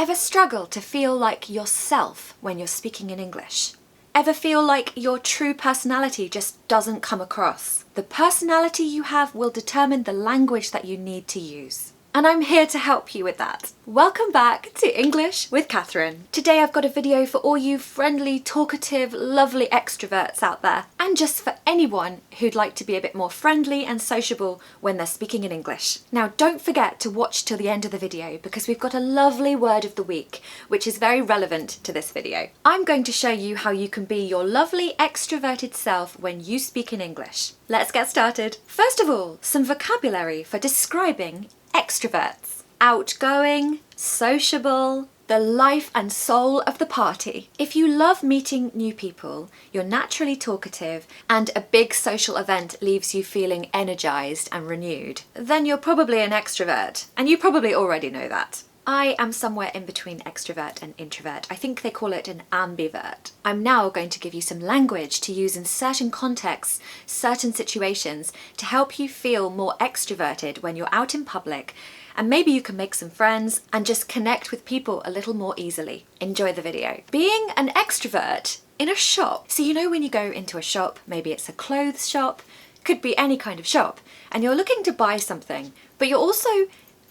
Ever struggle to feel like yourself when you're speaking in English? Ever feel like your true personality just doesn't come across? The personality you have will determine the language that you need to use. And I'm here to help you with that. Welcome back to English with Katharine. Today I've got a video for all you friendly, talkative, lovely extroverts out there, and just for anyone who'd like to be a bit more friendly and sociable when they're speaking in English. Now don't forget to watch till the end of the video because we've got a lovely word of the week, which is very relevant to this video. I'm going to show you how you can be your lovely extroverted self when you speak in English. Let's get started. First of all, some vocabulary for describing extroverts. Outgoing, sociable, the life and soul of the party. If you love meeting new people, you're naturally talkative, and a big social event leaves you feeling energized and renewed, then you're probably an extrovert, and you probably already know that. I am somewhere in between extrovert and introvert. I think they call it an ambivert. I'm now going to give you some language to use in certain contexts, certain situations, to help you feel more extroverted when you're out in public, and maybe you can make some friends and just connect with people a little more easily. Enjoy the video. Being an extrovert in a shop. So you know when you go into a shop, maybe it's a clothes shop, could be any kind of shop, and you're looking to buy something, but you're also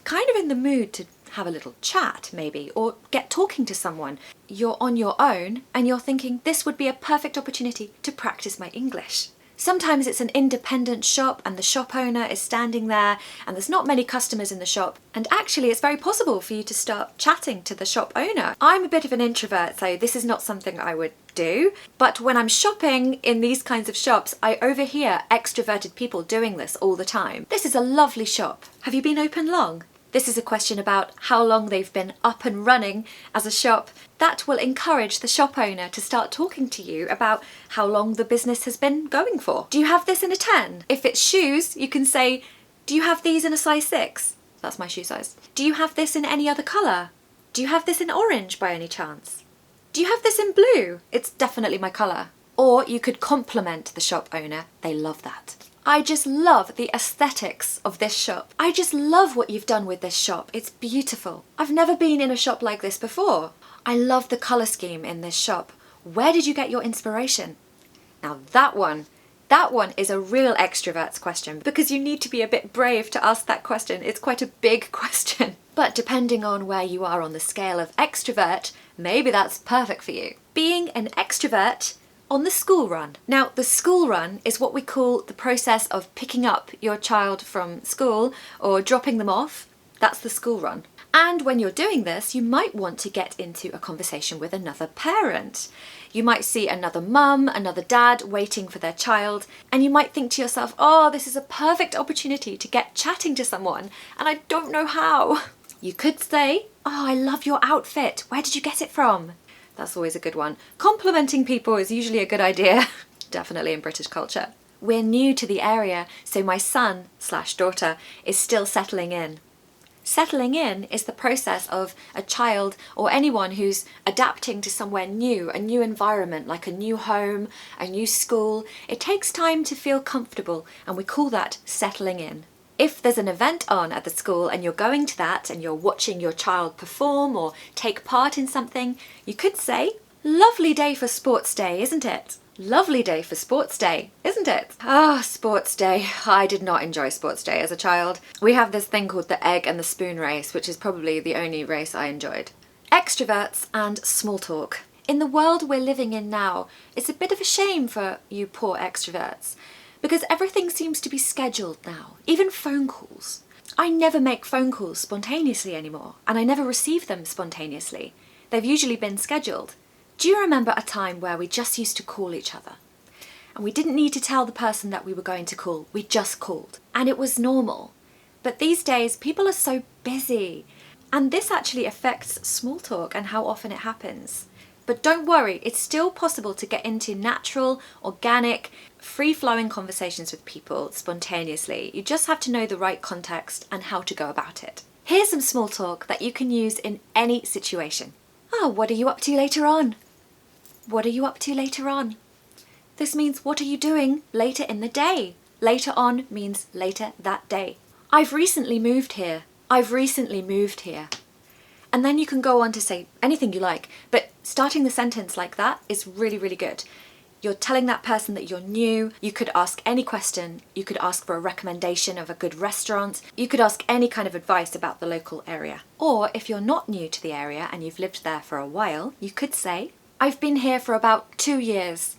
kind of in the mood to have a little chat maybe, or get talking to someone. You're on your own and you're thinking this would be a perfect opportunity to practice my English. Sometimes it's an independent shop and the shop owner is standing there and there's not many customers in the shop, and actually it's very possible for you to start chatting to the shop owner. I'm a bit of an introvert, so this is not something I would do, but when I'm shopping in these kinds of shops, I overhear extroverted people doing this all the time. This is a lovely shop. Have you been open long? This is a question about how long they've been up and running as a shop. That will encourage the shop owner to start talking to you about how long the business has been going for. Do you have this in a 10? If it's shoes, you can say, do you have these in a size 6? That's my shoe size. Do you have this in any other colour? Do you have this in orange by any chance? Do you have this in blue? It's definitely my colour. Or you could compliment the shop owner. They love that. I just love the aesthetics of this shop. I just love what you've done with this shop. It's beautiful. I've never been in a shop like this before. I love the colour scheme in this shop. Where did you get your inspiration? Now that one is a real extrovert's question, because you need to be a bit brave to ask that question. It's quite a big question. But depending on where you are on the scale of extrovert, maybe that's perfect for you. Being an extrovert on the school run. Now, the school run is what we call the process of picking up your child from school or dropping them off. That's the school run. And when you're doing this, you might want to get into a conversation with another parent. You might see another mum, another dad waiting for their child, and you might think to yourself, oh, this is a perfect opportunity to get chatting to someone, and I don't know how. You could say, oh, I love your outfit. Where did you get it from? That's always a good one. Complimenting people is usually a good idea. Definitely in British culture. We're new to the area, so my son/daughter is still settling in. Settling in is the process of a child or anyone who's adapting to somewhere new, a new environment, like a new home, a new school. It takes time to feel comfortable, and we call that settling in. If there's an event on at the school and you're going to that and you're watching your child perform or take part in something, you could say, lovely day for sports day, isn't it? Lovely day for sports day, isn't it? Ah, sports day. I did not enjoy sports day as a child. We have this thing called the egg and the spoon race, which is probably the only race I enjoyed. Extroverts and small talk. In the world we're living in now, it's a bit of a shame for you poor extroverts, because everything seems to be scheduled now, even phone calls. I never make phone calls spontaneously anymore, and I never receive them spontaneously. They've usually been scheduled. Do you remember a time where we just used to call each other? And we didn't need to tell the person that we were going to call, we just called. And it was normal. But these days, people are so busy. And this actually affects small talk and how often it happens. But don't worry, it's still possible to get into natural, organic, free-flowing conversations with people spontaneously. You just have to know the right context and how to go about it. Here's some small talk that you can use in any situation. Oh, what are you up to later on? What are you up to later on? This means what are you doing later in the day? Later on means later that day. I've recently moved here. I've recently moved here. And then you can go on to say anything you like, but starting the sentence like that is really, really good. You're telling that person that you're new. You could ask any question. You could ask for a recommendation of a good restaurant. You could ask any kind of advice about the local area. Or if you're not new to the area and you've lived there for a while, you could say, I've been here for about 2 years.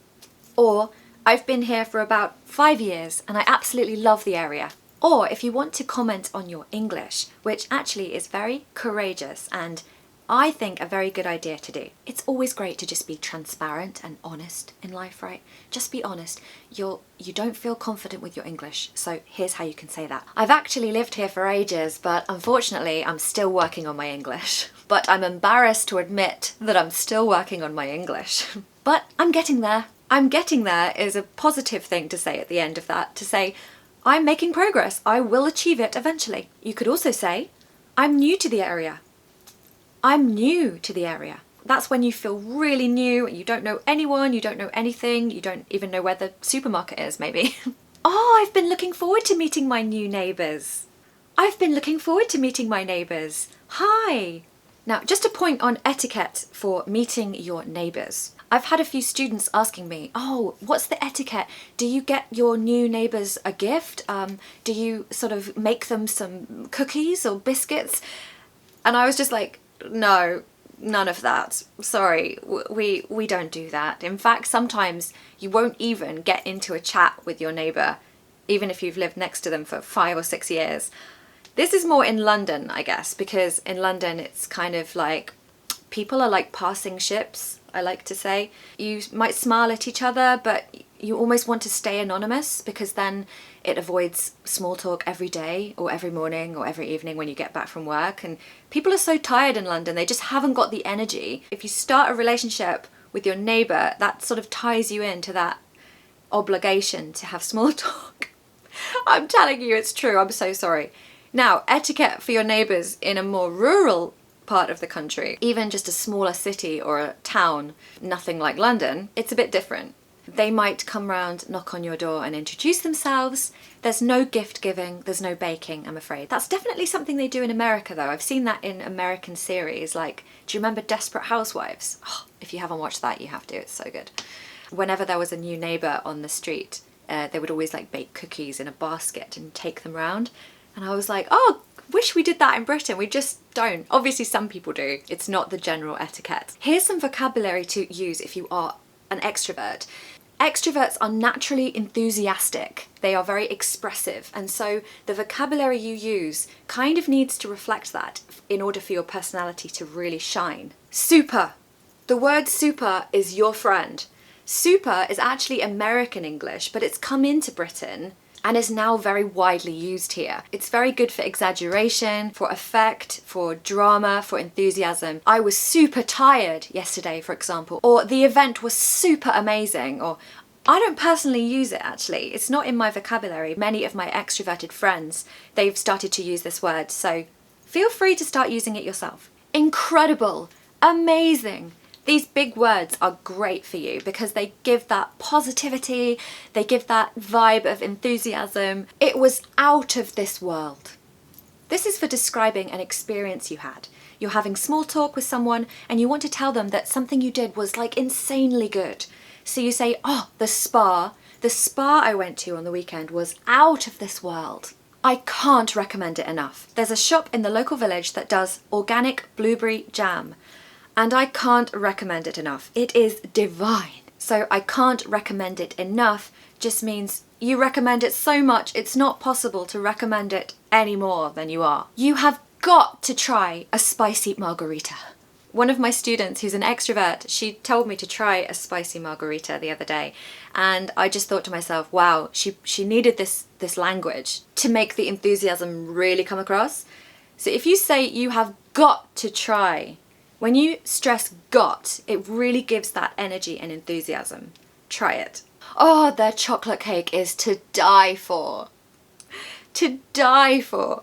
Or I've been here for about 5 years and I absolutely love the area. Or if you want to comment on your English, which actually is very courageous and I think a very good idea to do. It's always great to just be transparent and honest in life, right? Just be honest. You don't feel confident with your English, so here's how you can say that. I've actually lived here for ages, but unfortunately I'm still working on my English. But I'm embarrassed to admit that I'm still working on my English. But I'm getting there. I'm getting there is a positive thing to say at the end of that, to say, I'm making progress. I will achieve it eventually. You could also say, I'm new to the area. I'm new to the area. That's when you feel really new, you don't know anyone, you don't know anything, you don't even know where the supermarket is, maybe. Oh, I've been looking forward to meeting my new neighbours. I've been looking forward to meeting my neighbours. Hi. Now, just a point on etiquette for meeting your neighbours. I've had a few students asking me, oh, what's the etiquette? Do you get your new neighbours a gift? Do you sort of make them some cookies or biscuits? And I was just like, no, none of that. Sorry, we don't do that. In fact, sometimes you won't even get into a chat with your neighbour, even if you've lived next to them for 5 or 6 years. This is more in London, I guess, because in London it's kind of like people are like passing ships, I like to say. You might smile at each other, but you almost want to stay anonymous because then it avoids small talk every day or every morning or every evening when you get back from work. And people are so tired in London, they just haven't got the energy. If you start a relationship with your neighbour, that sort of ties you into that obligation to have small talk. I'm telling you, it's true. I'm so sorry. Now, etiquette for your neighbours in a more rural part of the country, even just a smaller city or a town, nothing like London, it's a bit different. They might come round, knock on your door and introduce themselves. There's no gift giving, there's no baking, I'm afraid. That's definitely something they do in America though. I've seen that in American series, like, do you remember Desperate Housewives? Oh, if you haven't watched that, you have to, it's so good. Whenever there was a new neighbour on the street, they would always like bake cookies in a basket and take them round. And I was like, oh, wish we did that in Britain. We just don't. Obviously some people do. It's not the general etiquette. Here's some vocabulary to use if you are an extrovert. Extroverts are naturally enthusiastic. They are very expressive, and so the vocabulary you use kind of needs to reflect that in order for your personality to really shine. Super. The word super is your friend. Super is actually American English, but it's come into Britain and is now very widely used here. It's very good for exaggeration, for effect, for drama, for enthusiasm. I was super tired yesterday, for example, or the event was super amazing, or I don't personally use it actually. It's not in my vocabulary. Many of my extroverted friends, they've started to use this word, so feel free to start using it yourself. Incredible, amazing. These big words are great for you because they give that positivity, they give that vibe of enthusiasm. It was out of this world. This is for describing an experience you had. You're having small talk with someone and you want to tell them that something you did was like insanely good. So you say, oh, the spa I went to on the weekend was out of this world. I can't recommend it enough. There's a shop in the local village that does organic blueberry jam. And I can't recommend it enough. It is divine. So I can't recommend it enough just means you recommend it so much it's not possible to recommend it any more than you are. You have got to try a spicy margarita. One of my students who's an extrovert, she told me to try a spicy margarita the other day, and I just thought to myself, wow, she needed this language to make the enthusiasm really come across. So if you say you have got to try, when you stress got, it really gives that energy and enthusiasm. Try it. Oh, their chocolate cake is to die for. To die for.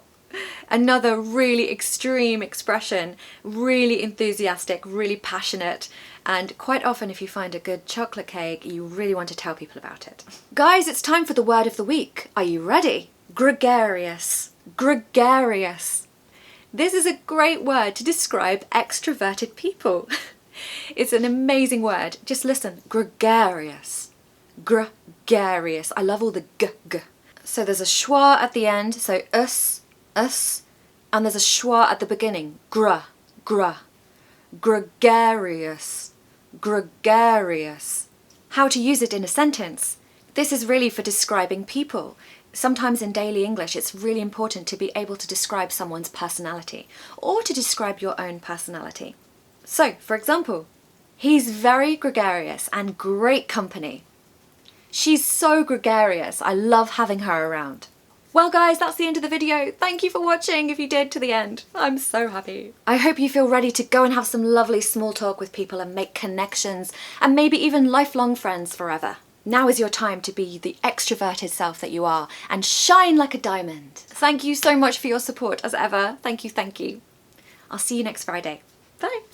Another really extreme expression, really enthusiastic, really passionate, and quite often if you find a good chocolate cake, you really want to tell people about it. Guys, it's time for the word of the week. Are you ready? Gregarious. Gregarious. This is a great word to describe extroverted people. It's an amazing word. Just listen. Gregarious. Gregarious. I love all the g. So there's a schwa at the end, so us, and there's a schwa at the beginning. Gra. Gregarious. Gregarious. How to use it in a sentence. This is really for describing people. Sometimes in daily English it's really important to be able to describe someone's personality or to describe your own personality. So, for example, he's very gregarious and great company. She's so gregarious. I love having her around. Well guys, that's the end of the video. Thank you for watching if you did to the end. I'm so happy. I hope you feel ready to go and have some lovely small talk with people and make connections and maybe even lifelong friends forever. Now is your time to be the extroverted self that you are and shine like a diamond. Thank you so much for your support as ever. Thank you. I'll see you next Friday. Bye.